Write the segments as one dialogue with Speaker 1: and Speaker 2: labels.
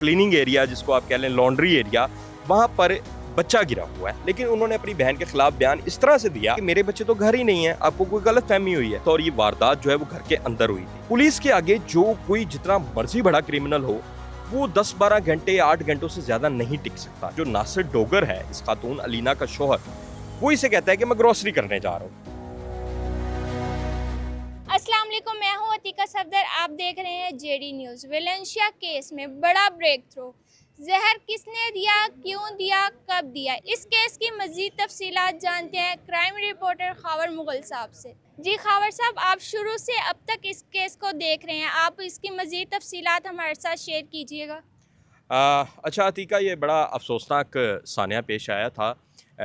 Speaker 1: Cleaning area जिसको आप कह लें लॉन्ड्री एरिया, वहाँ पर बच्चा गिरा हुआ है। लेकिन उन्होंने अपनी बहन के खिलाफ बयान इस तरह से दिया कि मेरे बच्चे तो घर ही नहीं है, आपको कोई गलत फहमी हुई है। तो और ये वारदात जो है वो घर के अंदर हुई थी। पुलिस के आगे जो कोई जितना मर्जी बड़ा क्रिमिनल हो, वो 10-12 घंटे 8 घंटों से ज्यादा नहीं टिक सकता। जो नासिर डोगर है, इस खातून अलीना का शोहर, वो इसे कहता है कि मैं ग्रोसरी करने जा रहा हूँ।
Speaker 2: अस्सलाम वालेकुम, मैं हूं अतीका सफदर। आप देख रहे हैं जेडी न्यूज़। वेलेंशिया केस में बड़ा ब्रेक थ्रू। जहर किसने दिया, क्यों दिया, कब दिया, इस केस की मज़ीद तफसीलात जानते हैं क्राइम रिपोर्टर खावर मुगल साहब से। जी खावर साहब, आप शुरू से अब तक इस केस को देख रहे हैं, आप इसकी मज़ीद तफसीलात हमारे साथ शेयर कीजिएगा।
Speaker 1: अच्छा अतीका, ये बड़ा अफसोसनाक सान्या पेश आया था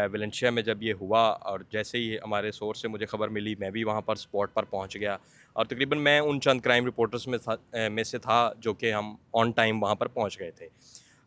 Speaker 1: वेलेंशिया में जब ये हुआ। और जैसे ही हमारे सोर्स से मुझे खबर मिली, मैं भी वहाँ पर स्पॉट पर पहुँच गया। और तकरीबन मैं उन चंद क्राइम रिपोर्टर्स में से था जो कि हम ऑन टाइम वहाँ पर पहुँच गए थे।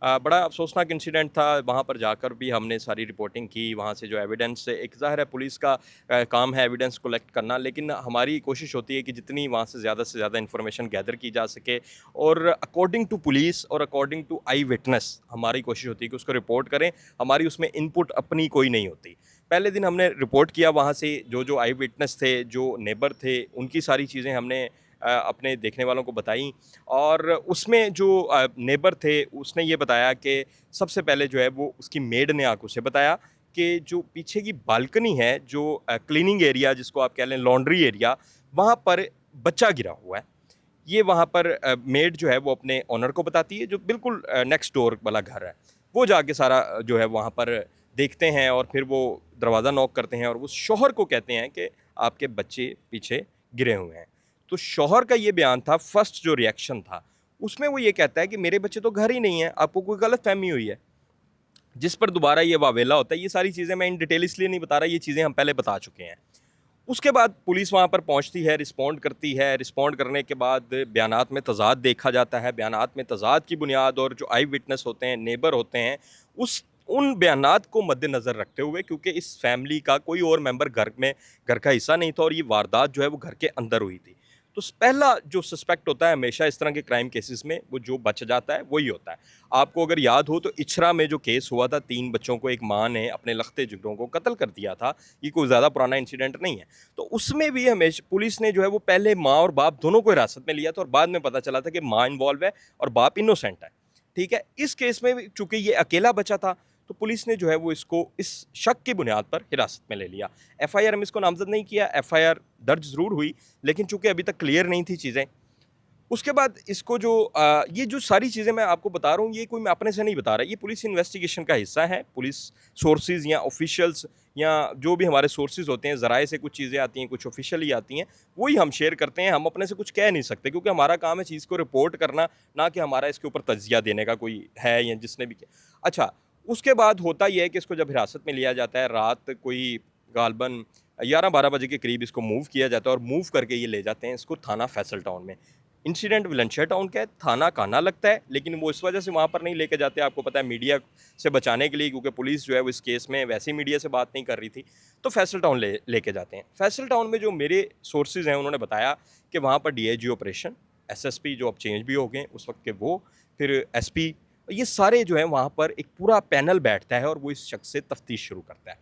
Speaker 1: बड़ा अफसोसनाक इंसिडेंट था। वहाँ पर जाकर भी हमने सारी रिपोर्टिंग की। वहाँ से जो एविडेंस, एक ज़ाहिर है पुलिस का काम है एविडेंस कलेक्ट करना, लेकिन हमारी कोशिश होती है कि जितनी वहाँ से ज़्यादा इन्फॉर्मेशन गैदर की जा सके। और अकॉर्डिंग टू पुलिस और अकॉर्डिंग टू आई विटनेस हमारी कोशिश होती है कि उसको रिपोर्ट करें। हमारी उसमें इनपुट अपनी कोई नहीं होती। पहले दिन हमने रिपोर्ट किया वहाँ से, जो आई विटनेस थे, जो नेबर थे, उनकी सारी चीज़ें हमने अपने देखने वालों को बताई। और उसमें जो नेबर थे, उसने ये बताया कि सबसे पहले जो है वो उसकी मेड ने आके उसे बताया कि जो पीछे की बालकनी है, जो क्लीनिंग एरिया जिसको आप कह लें लॉन्ड्री एरिया, वहाँ पर बच्चा गिरा हुआ है। ये वहाँ पर मेड जो है वो अपने ऑनर को बताती है, जो बिल्कुल नेक्स्ट डोर वाला घर है। वो जाके सारा जो है वहाँ पर देखते हैं और फिर वो दरवाज़ा नॉक करते हैं और उस शौहर को कहते हैं कि आपके बच्चे पीछे गिरे हुए हैं। तो शौहर का ये बयान था, फर्स्ट जो रिएक्शन था, उसमें वो ये कहता है कि मेरे बच्चे तो घर ही नहीं है, आपको कोई गलतफ़हमी हुई है। जिस पर दोबारा ये वावेला होता है। ये सारी चीज़ें मैं इन डिटेल इसलिए नहीं बता रहा, ये चीज़ें हम पहले बता चुके हैं। उसके बाद पुलिस वहाँ पर पहुँचती है, रिस्पॉन्ड करती है। रिस्पॉन्ड करने के बाद बयानात में तज़ाद देखा जाता है। बयानात में तज़ाद की बुनियाद और जो आई विटनेस होते हैं, नेबर होते हैं, उन बयानात को मद्देनज़र रखते हुए, क्योंकि इस फैमिली का कोई और मेंबर घर का हिस्सा नहीं था और ये वारदात जो है वो घर के अंदर हुई थी। तो पहला जो सस्पेक्ट होता है हमेशा इस तरह के क्राइम केसेस में, वो जो बच जाता है वही होता है। आपको अगर याद हो तो इछरा में जो केस हुआ था, 3 बच्चों को एक माँ ने अपने लखते जिगरों को कत्ल कर दिया था। ये कोई ज़्यादा पुराना इंसिडेंट नहीं है। तो उसमें भी हमेशा पुलिस ने जो है वो पहले माँ और बाप दोनों को हिरासत में लिया था और बाद में पता चला था कि माँ इन्वॉल्व है और बाप इनोसेंट है। ठीक है, इस केस में भी चूंकि ये अकेला बचा था, तो पुलिस ने जो है वो इसको इस शक की बुनियाद पर हिरासत में ले लिया। एफआईआर हम इसको नामजद नहीं किया, एफआईआर दर्ज ज़रूर हुई, लेकिन चूंकि अभी तक क्लियर नहीं थी चीज़ें। उसके बाद इसको जो ये जो सारी चीज़ें मैं आपको बता रहा हूँ, ये कोई मैं अपने से नहीं बता रहा, ये पुलिस इन्वेस्टिगेशन का हिस्सा है। पुलिस सोर्सेज या ऑफिशियल्स या जो भी हमारे सोर्सेज होते हैं, ज़राए से कुछ चीज़ें आती हैं, कुछ ऑफिशियली आती हैं, वही हम शेयर करते हैं। हम अपने से कुछ कह नहीं सकते, क्योंकि हमारा काम है चीज़ को रिपोर्ट करना, ना कि हमारा इसके ऊपर तज्जिया देने का कोई है या जिसने भी किया। अच्छा, उसके बाद होता यह है कि इसको जब हिरासत में लिया जाता है, रात कोई गालबन 11-12 बजे के करीब इसको मूव किया जाता है और मूव करके ये ले जाते हैं इसको थाना फैसल टाउन में। इंसिडेंट वेलेंशिया टाउन का है, थाना काना लगता है, लेकिन वो इस वजह से वहाँ पर नहीं लेके जाते, आपको पता है, मीडिया से बचाने के लिए, क्योंकि पुलिस जो है वो इस केस में वैसे ही मीडिया से बात नहीं कर रही थी। तो फैसल टाउन लेके जाते हैं। फैसल टाउन में जो मेरे सोर्सेज हैं उन्होंने बताया कि वहाँ पर डीआईजी ऑपरेशन, एसएसपी जो अब चेंज भी हो गए उस वक्त के, वो फिर एसपी, ये सारे जो है वहाँ पर एक पूरा पैनल बैठता है और वो इस शख्स से तफ्तीश शुरू करता है।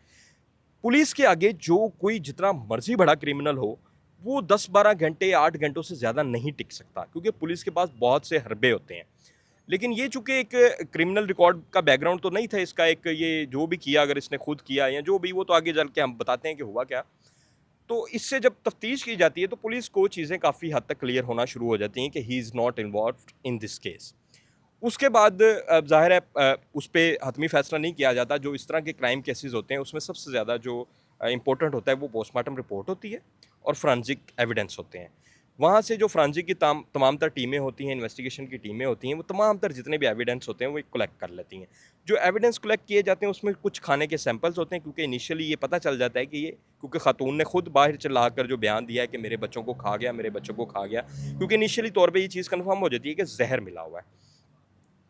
Speaker 1: पुलिस के आगे जो कोई जितना मर्जी बड़ा क्रिमिनल हो, वो 10-12 घंटे 8 घंटों से ज़्यादा नहीं टिक सकता, क्योंकि पुलिस के पास बहुत से हरबे होते हैं। लेकिन ये चूंकि एक क्रिमिनल रिकॉर्ड का बैकग्राउंड तो नहीं था इसका, एक ये जो भी किया, अगर इसने खुद किया या जो भी, वो तो आगे चल के हम बताते हैं कि हुआ क्या। तो इससे जब तफ्तीश की जाती है तो पुलिस को चीज़ें काफ़ी हद तक क्लियर होना शुरू हो जाती हैं कि he is not involved in this case. उसके बाद ज़ाहिर है उस पे हतमी फ़ैसला नहीं किया जाता। जो इस तरह के क्राइम केसेस होते हैं उसमें सबसे ज़्यादा जो इम्पोर्टेंट होता है वो पोस्टमार्टम रिपोर्ट होती है और फोरेंसिक एविडेंस होते हैं। वहाँ से जो फोरेंसिक की तमाम तर टीमें होती हैं, इन्वेस्टिगेशन की टीमें होती हैं, वो तमाम तर जितने भी एविडेंस होते हैं वो कलेक्ट कर लेती हैं। जो एविडेंस कलेक्ट किए जाते हैं उसमें कुछ खाने के सैंपल्स होते हैं, क्योंकि इनिशियली ये पता चल जाता है कि ये, क्योंकि खातून ने खुद बाहर चला कर जो बयान दिया है कि मेरे बच्चों को खा गया, मेरे बच्चों को खा गया, क्योंकि इनिशियली तौर पर ये चीज़ कन्फर्म हो जाती है कि जहर मिला हुआ है।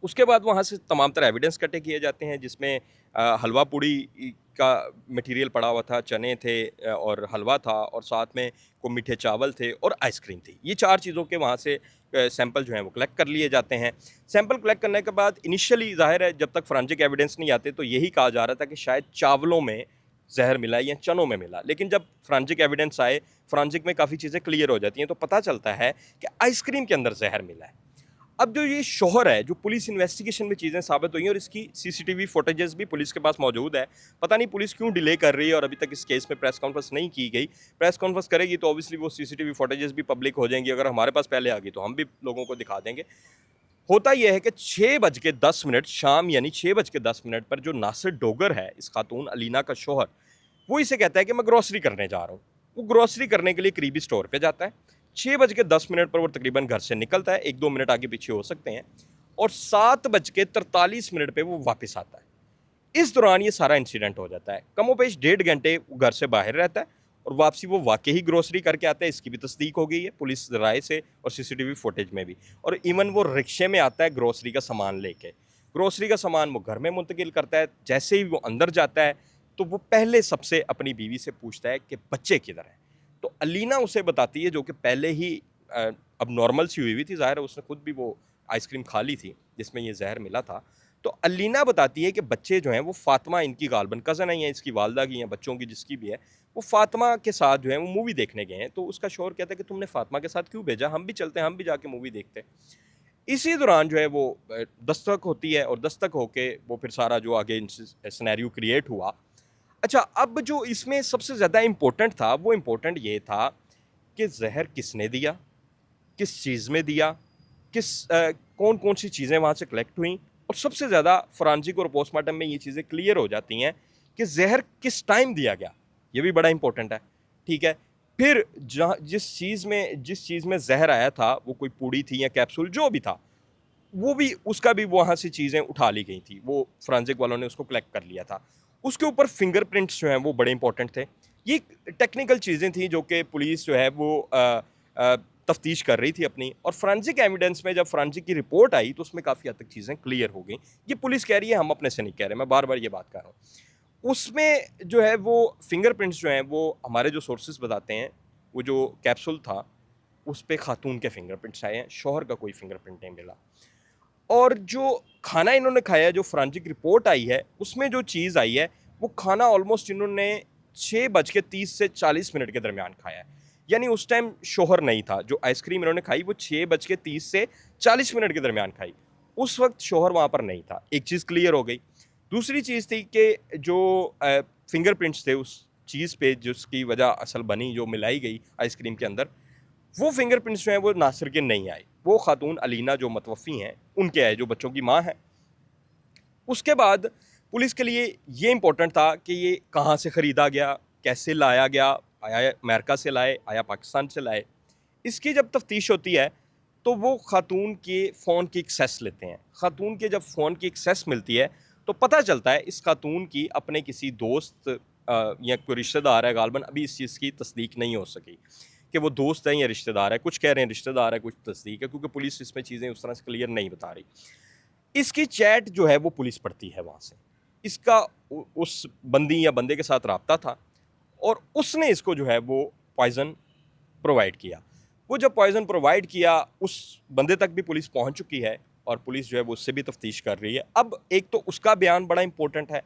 Speaker 1: उसके बाद वहाँ से तमाम तरह एविडेंस इकट्ठे किए जाते हैं, जिसमें हलवा पूड़ी का मटेरियल पड़ा हुआ था, चने थे और हलवा था, और साथ में को मीठे चावल थे और आइसक्रीम थी। ये 4 चीज़ों के वहाँ से सैंपल जो हैं वो कलेक्ट कर लिए जाते हैं। सैंपल कलेक्ट करने के बाद इनिशियली ज़ाहिर है जब तक फोरेंसिक एविडेंस नहीं आते तो यही कहा जा रहा था कि शायद चावलों में ज़हर मिला या चनों में मिला। लेकिन जब फोरेंसिक एविडेंस आए, फोरेंसिक में काफ़ी चीज़ें क्लियर हो जाती हैं, तो पता चलता है कि आइसक्रीम के अंदर ज़हर मिला है। अब जो ये शौहर है, जो पुलिस इन्वेस्टिगेशन में चीज़ें साबित हुई हैं, और इसकी सीसीटीवी फुटेजेस भी पुलिस के पास मौजूद है। पता नहीं पुलिस क्यों डिले कर रही है और अभी तक इस केस में प्रेस कॉन्फ्रेंस नहीं की गई। प्रेस कॉन्फ्रेंस करेगी तो ऑब्वियसली वो सीसीटीवी फुटेजेस भी पब्लिक हो जाएंगी। अगर हमारे पास पहले आ गई तो हम भी लोगों को दिखा देंगे। होता यह है कि 6:10 शाम, यानी 6:10 पर जो नासिर डोगर है, इस खातून अलीना का शौहर, वो इसे कहता है कि मैं ग्रोसरी करने जा रहा हूँ। वो ग्रोसरी करने के लिए करीबी स्टोर पे जाता है। 6:10 पर वो तकरीबन घर से निकलता है, 1-2 मिनट आगे पीछे हो सकते हैं, और 7:43 पे वो वापस आता है। इस दौरान ये सारा इंसिडेंट हो जाता है। कमोबेश 1.5 घंटे वो घर से बाहर रहता है, और वापसी वो वाकई ही ग्रोसरी करके आता है। इसकी भी तस्दीक हो गई है पुलिस राय से और सीसीटीवी फुटेज में भी। और इवन वो रिक्शे में आता है ग्रोसरी का सामान लेके। ग्रोसरी का सामान वो घर में मुंतकिल करता है। जैसे ही वो अंदर जाता है तो वो पहले सबसे अपनी बीवी से पूछता है कि बच्चे किधर हैं। तो अलीना उसे बताती है, जो कि पहले ही अब नॉर्मल सी हुई थी, ज़ाहिर है उसने खुद भी वो आइसक्रीम खा ली थी जिसमें ये जहर मिला था। तो अलीना बताती है कि बच्चे जो हैं वो फातिमा, इनकी गालबन कज़न है या इसकी वालदा की या बच्चों की जिसकी भी है, वो फातिमा के साथ जो है वो मूवी देखने गए हैं। तो उसका शौहर कहता है कि तुमने फातिमा के साथ क्यों भेजा, हम भी चलते हैं, हम भी जाके मूवी देखते हैं। इसी दौरान जो है वो दस्तक होती है, और दस्तक होके वो फिर सारा जो आगे सिनेरियो क्रिएट हुआ। अच्छा, अब जो इसमें सबसे ज़्यादा इम्पोर्टेंट था, वो इम्पोर्टेंट ये था कि ज़हर किसने दिया, किस चीज़ में दिया, कौन कौन सी चीज़ें वहाँ से कलेक्ट हुई, और सबसे ज़्यादा फोरेंसिक और पोस्टमार्टम में ये चीज़ें क्लियर हो जाती हैं कि ज़हर किस टाइम दिया गया। ये भी बड़ा इंपॉर्टेंट है, ठीक है। फिर जहाँ जिस चीज़ में जहर आया था, वो कोई पूड़ी थी या कैप्सूल जो भी था, वो भी उसका भी वहाँ से चीज़ें उठा ली गई थी। वो फोरेंसिक वालों ने उसको कलेक्ट कर लिया था। उसके ऊपर फिंगरप्रिंट्स जो हैं वो बड़े इंपॉर्टेंट थे। ये टेक्निकल चीज़ें थी जो कि पुलिस जो है वो तफ्तीश कर रही थी अपनी, और फोरेंसिक एविडेंस में जब फोरेंसिक की रिपोर्ट आई तो उसमें काफ़ी हद तक चीज़ें क्लियर हो गई। ये पुलिस कह रही है, हम अपने से नहीं कह रहे, मैं बार बार ये बात कर रहा हूँ। उसमें जो है वो फिंगरप्रिंट्स जो हैं वो हमारे जो सोर्सेज बताते हैं, वो जो कैप्सूल था उस पे खातून के फिंगरप्रिंट्स आए हैं, शौहर का कोई फिंगरप्रिंट नहीं मिला। और जो खाना इन्होंने खाया, जो फोरेंसिक रिपोर्ट आई है, उसमें जो चीज़ आई है, वो खाना ऑलमोस्ट इन्होंने 6:30 से 40 मिनट के दरमियान खाया है। यानी उस टाइम शौहर नहीं था। जो आइसक्रीम इन्होंने खाई वो 6:30 से 40 मिनट के दरमियान खाई। उस वक्त शौहर वहाँ पर नहीं था। एक चीज़ क्लियर हो गई। दूसरी चीज़ थी कि जो फिंगरप्रिंट्स थे उस चीज़ पे जिसकी वजह असल बनी, जो मिलाई गई आइसक्रीम के अंदर, वो फिंगरप्रिंट्स जो हैं वो नासिर के नहीं आए। वो खातून अलीना जो मतवफ़ी हैं उनके आए, जो बच्चों की माँ हैं। उसके बाद पुलिस के लिए ये इम्पोर्टेंट था कि ये कहाँ से ख़रीदा गया, कैसे लाया गया, आया अमेरिका से लाए, आया पाकिस्तान से लाए। इसकी जब तफ्तीश होती है तो वो खातून के फ़ोन की एक्सेस लेते हैं। खातून के जब फ़ोन की एक्सेस मिलती है तो पता चलता है इस खातून की अपने किसी दोस्त या कोई रिश्तेदार है, गालबन अभी इस चीज़ की तस्दीक नहीं हो सकी कि वो दोस्त हैं या रिश्तेदार है। कुछ कह रहे हैं रिश्तेदार है, कुछ तस्दीक है, क्योंकि पुलिस इसमें चीज़ें उस तरह से क्लियर नहीं बता रही। इसकी चैट जो है वो पुलिस पढ़ती है वहाँ से। इसका उस बंदी या बंदे के साथ रब्ता था, और उसने इसको जो है वो पॉइज़न प्रोवाइड किया। वो जब पॉइज़न प्रोवाइड किया, उस बंदे तक भी पुलिस पहुँच चुकी है, और पुलिस जो है वो उससे भी तफ्तीश कर रही है। अब एक तो उसका बयान बड़ा इंपॉर्टेंट है।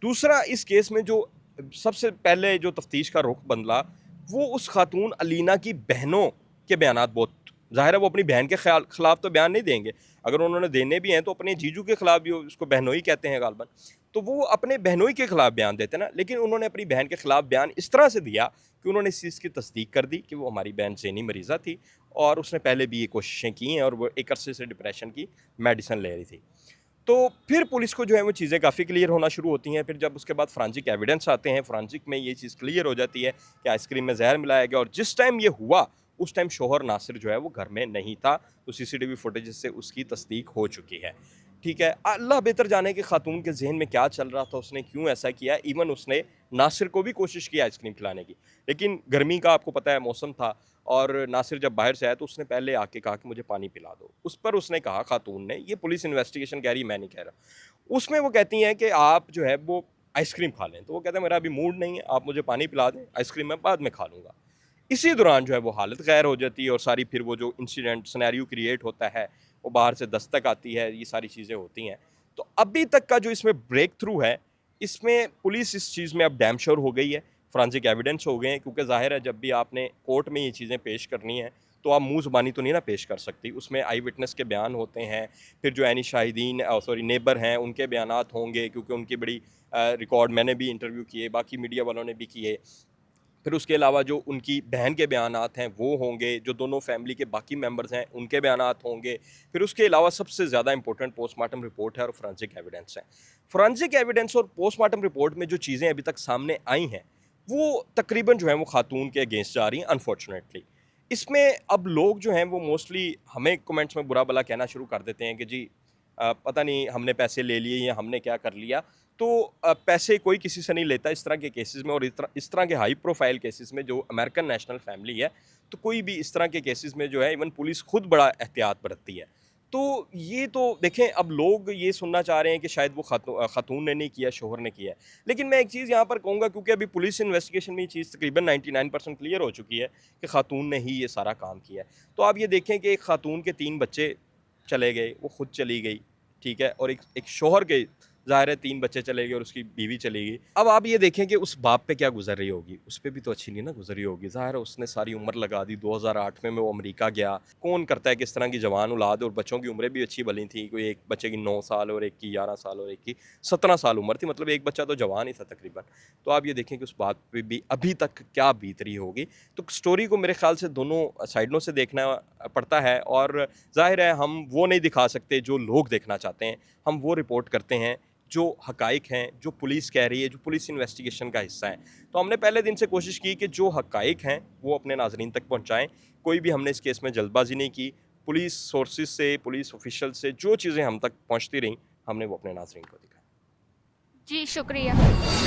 Speaker 1: दूसरा, इस केस में जो सबसे पहले जो तफ्तीश का रुख बदला, वो उस खातून अलीना की बहनों के बयानात बहुत, ज़ाहिर है वो अपनी बहन के खिलाफ तो बयान नहीं देंगे। अगर उन्होंने देने भी हैं तो अपने जीजू के खिलाफ भी, उसको बहनोई कहते हैं गालबन, तो वो अपने बहनोई के खिलाफ बयान देते ना। लेकिन उन्होंने अपनी बहन के खिलाफ बयान इस तरह से दिया कि उन्होंने इस चीज़ की तस्दीक कर दी कि वो हमारी बहन ज़हनी मरीज़ा थी, और उसने पहले भी ये कोशिशें की हैं, और वो एक अरसे से डिप्रेशन की मेडिसिन ले रही थी। तो फिर पुलिस को जो है वो चीज़ें काफ़ी क्लियर होना शुरू होती हैं। फिर जब उसके बाद फोरेंसिक एविडेंस आते हैं, फोरेंसिक में ये चीज़ क्लियर हो जाती है कि आइसक्रीम में जहर मिलाया गया, और जिस टाइम ये हुआ उस टाइम शौहर नासिर जो है वो घर में नहीं था। तो सीसीटीवी फुटेज से उसकी तस्दीक हो चुकी है, ठीक है, अल्लाह बेहतर जाने कि खातून के जहन में क्या चल रहा था, उसने क्यों ऐसा किया। इवन उसने नासिर को भी कोशिश की आइसक्रीम खिलाने की, लेकिन गर्मी का आपको पता है मौसम था, और नासिर जब बाहर से आया तो उसने पहले आके कहा कि मुझे पानी पिला दो। उस पर उसने कहा, खातून ने, ये पुलिस इन्वेस्टिगेशन कह रही, मैं नहीं कह रहा, उसमें वो कहती हैं कि आप जो है वो आइसक्रीम खा लें। तो वो कहता है मेरा अभी मूड नहीं है, आप मुझे पानी पिला दें, आइसक्रीम मैं बाद में खा लूँगा। इसी दौरान जो है वो हालत गैर हो जाती है, और सारी फिर वो जो इंसिडेंट सिनेरियो क्रिएट होता है, वो बाहर से दस्तक आती है, ये सारी चीज़ें होती हैं। तो अभी तक का जो इसमें ब्रेक थ्रू है, इसमें पुलिस इस चीज़ में अब डैम श्योर हो गई है, फोरेंसिक एविडेंस हो गए हैं, क्योंकि ज़ाहिर है जब भी आपने कोर्ट में ये चीज़ें पेश करनी है तो आप मुँह ज़बानी तो नहीं ना पेश कर सकती, उसमें आई विटनेस के बयान होते हैं, फिर जो ऐनी शाहिदीन सॉरी नेबर हैं उनके बयानात होंगे, क्योंकि उनकी बड़ी रिकॉर्ड मैंने भी इंटरव्यू किए, बाकी मीडिया वालों ने भी किए। फिर उसके अलावा जो उनकी बहन के बयानात हैं वो होंगे, जो दोनों फैमिली के बाकी मेंबर्स हैं उनके बयानात होंगे। फिर उसके अलावा सबसे ज़्यादा इंपॉर्टेंट पोस्टमार्टम रिपोर्ट है और फोरेंसिक एविडेंस है। फोरेंसिक एविडेंस और पोस्टमार्टम रिपोर्ट में जो चीज़ें अभी तक सामने आई हैं, वो तकरीबन जो है वो खातून के अगेंस्ट जा रही हैं अनफॉर्चुनेटली। इसमें अब लोग जो हैं वो मोस्टली हमें कमेंट्स में बुरा भला कहना शुरू कर देते हैं कि जी पता नहीं हमने पैसे ले लिए या हमने क्या कर लिया। तो पैसे कोई किसी से नहीं लेता इस तरह के केसेस में, और इस तरह के हाई प्रोफाइल केसेस में जो अमेरिकन नेशनल फैमिली है, तो कोई भी इस तरह के केसेस में जो है इवन पुलिस खुद बड़ा एहतियात बरतती है। तो ये तो देखें, अब लोग ये सुनना चाह रहे हैं कि शायद वो खातून ने नहीं किया, शोहर ने किया है। लेकिन मैं एक चीज़ यहाँ पर कहूँगा, क्योंकि अभी पुलिस इन्वेस्टिगेशन में ये चीज़ तकरीबन 99% क्लियर हो चुकी है कि खातून ने ही ये सारा काम किया है। तो आप ये देखें कि एक खातून के 3 बच्चे चले गए, वो खुद चली गई, ठीक है, और एक शौहर के ज़ाहिर है 3 बच्चे चले गए और उसकी बीवी चली गई। अब आप ये देखें कि उस बाप पे क्या गुज़र रही होगी, उस पे भी तो अच्छी नहीं ना गुज़र रही होगी। ज़ाहिर है उसने सारी उम्र लगा दी, 2008 में वो अमेरिका गया। कौन करता है किस तरह की जवान औलाद, और बच्चों की उम्रें भी अच्छी भली थी, कोई एक बच्चे की 9 साल और एक की 11 साल और एक की 17 साल उम्र थी, मतलब एक बच्चा तो जवान ही था तकरीबन। तो आप ये देखें कि उस बात पे भी अभी तक क्या बीत रही होगी। तो स्टोरी को मेरे ख़्याल से दोनों साइडों से देखना पड़ता है, और ज़ाहिर है हम वो नहीं दिखा सकते जो लोग देखना चाहते हैं, हम वो रिपोर्ट करते हैं जो हकाइक हैं, जो पुलिस कह रही है, जो पुलिस इन्वेस्टिगेशन का हिस्सा है। तो हमने पहले दिन से कोशिश की कि जो हकाइक हैं वो अपने नाज़रीन तक पहुँचाएँ। कोई भी हमने इस केस में जल्दबाजी नहीं की। पुलिस सोर्सेज़ से, पुलिस ऑफिशियल से जो चीज़ें हम तक पहुँचती रहीं, हमने वो अपने नाज़रीन को दिखाई।
Speaker 2: जी शुक्रिया।